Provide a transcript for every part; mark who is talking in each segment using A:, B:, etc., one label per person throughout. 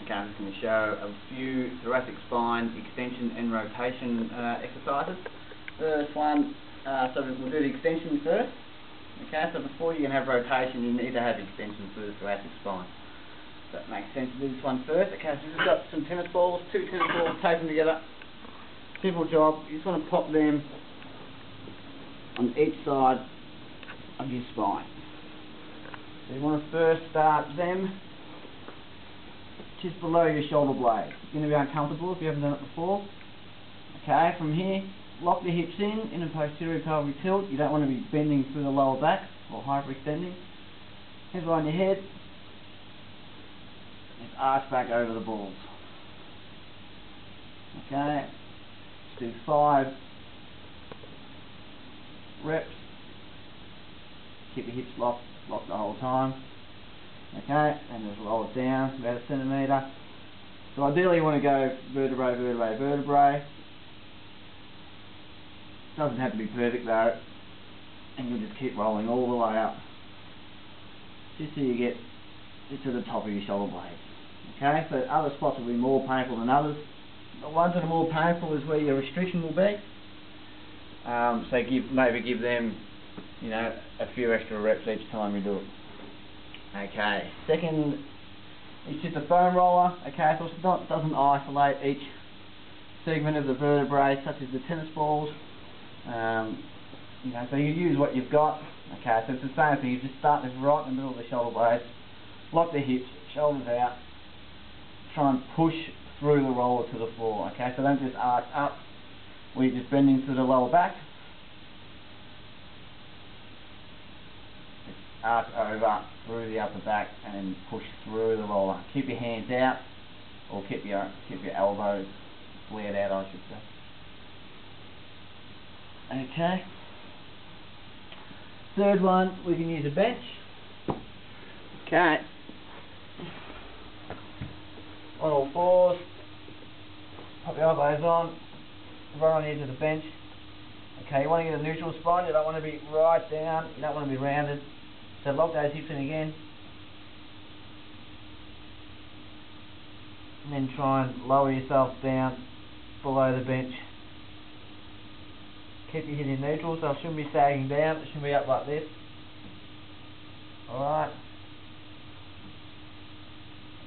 A: Okay, I'm just going to show a few thoracic spine extension and rotation exercises. First one, so we'll do the extension first. Okay, so before you can have rotation, you need to have extension for the thoracic spine. So that makes sense to do this one first. Okay, so we've got some tennis balls, two tennis balls, tape them together. Simple job, you just want to pop them on each side of your spine. So you want to first start them just below your shoulder blade. It's going to be uncomfortable if you haven't done it before. Okay, from here, lock the hips in a posterior pelvic tilt. You don't want to be bending through the lower back or hyperextending. Hands behind your head. And arch back over the balls. Okay, just do 5 reps. Keep your hips locked the whole time. Okay, and just roll it down about 1 centimetre. So ideally you want to go vertebrae, vertebrae, vertebrae. Doesn't have to be perfect though. And you'll just keep rolling all the way up. Just so you get to the top of your shoulder blades. Okay, so other spots will be more painful than others. The ones that are more painful is where your restriction will be. So maybe give them, you know, a few extra reps each time you do it. Okay, second is just a foam roller. Okay, so it doesn't isolate each segment of the vertebrae, such as the tennis balls. You know, so you use what you've got. Okay, so it's the same thing. You just start this right in the middle of the shoulder blades, lock the hips, shoulders out, try and push through the roller to the floor. Okay, so don't just arch up, where you're just bending through the lower back. Arch over through the upper back and then push through the roller. Keep your hands out, or keep your elbows flared out, I should say. Okay. Third one, we can use a bench. Okay. On all fours. Pop your elbows on. Right on the edge of the bench. Okay, you want to get a neutral spine. You don't want to be right down. You don't want to be rounded. So lock those hips in again. And then try and lower yourself down below the bench. Keep your head in neutral, so it shouldn't be sagging down, it should be up like this. Alright.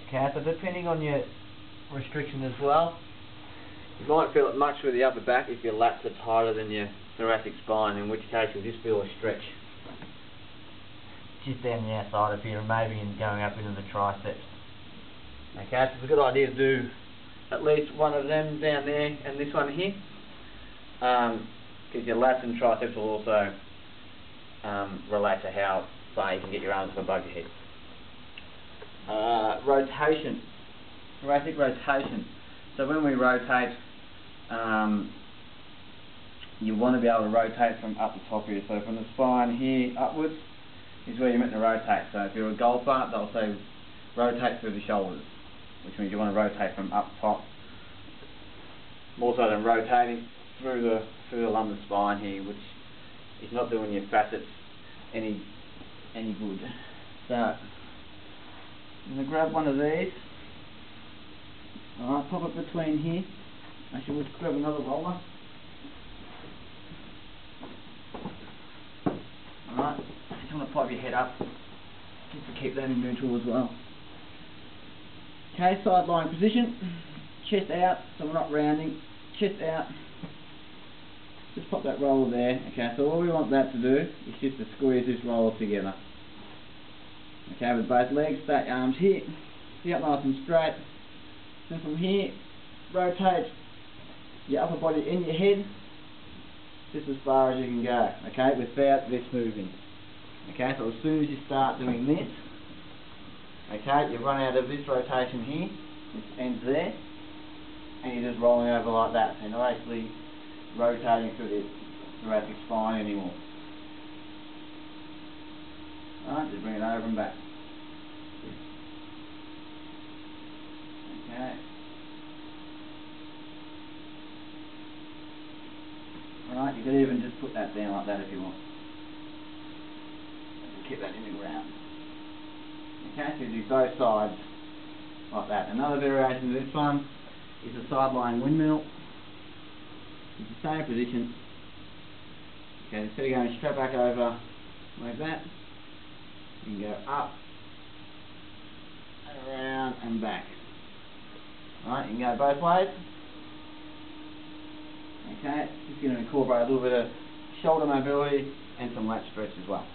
A: Okay, so depending on your restriction as well, you might feel it much with the upper back if your lats are tighter than your thoracic spine, in which case you'll just feel a stretch just down the outside of here and maybe going up into the triceps. Okay, so it's a good idea to do at least one of them down there and this one here, because your lats and triceps will also relate to how far you can get your arms up above your head. Rotation, thoracic rotation. So when we rotate, you want to be able to rotate from up the top here. So from the spine here upwards is where you're meant to rotate. So if you're a golfer, they'll say rotate through the shoulders, which means you want to rotate from up top, more so than rotating through the lumbar spine here, which is not doing your facets any good. So I'm going to grab one of these. Alright, pop it between here. Actually, we'll grab another roller. Alright, just want to pop your head up just to keep that in neutral as well. Okay, side lying position, chest out, so we're not rounding, chest out. Just pop that roller there. Okay, so all we want that to do is just to squeeze this roller together. Okay, with both legs, start your arms here, sit up nice and straight. Then from here, rotate your upper body in your head, just as far as you can go, okay, without this moving. Okay, so as soon as you start doing this, okay, you run out of this rotation here, which ends there, and you're just rolling over like that, so you're not actually rotating through the thoracic spine anymore. Alright, just bring it over and back. Okay. Alright, you could even just put that down like that if you want. Keep that in the ground. Okay, so you do both sides like that. Another variation of this one is a sideline windmill. You can stay in position. Okay, instead of going straight back over like that, you can go up and around and back. Alright, you can go both ways. Okay, just going to incorporate a little bit of shoulder mobility and some lat stretch as well.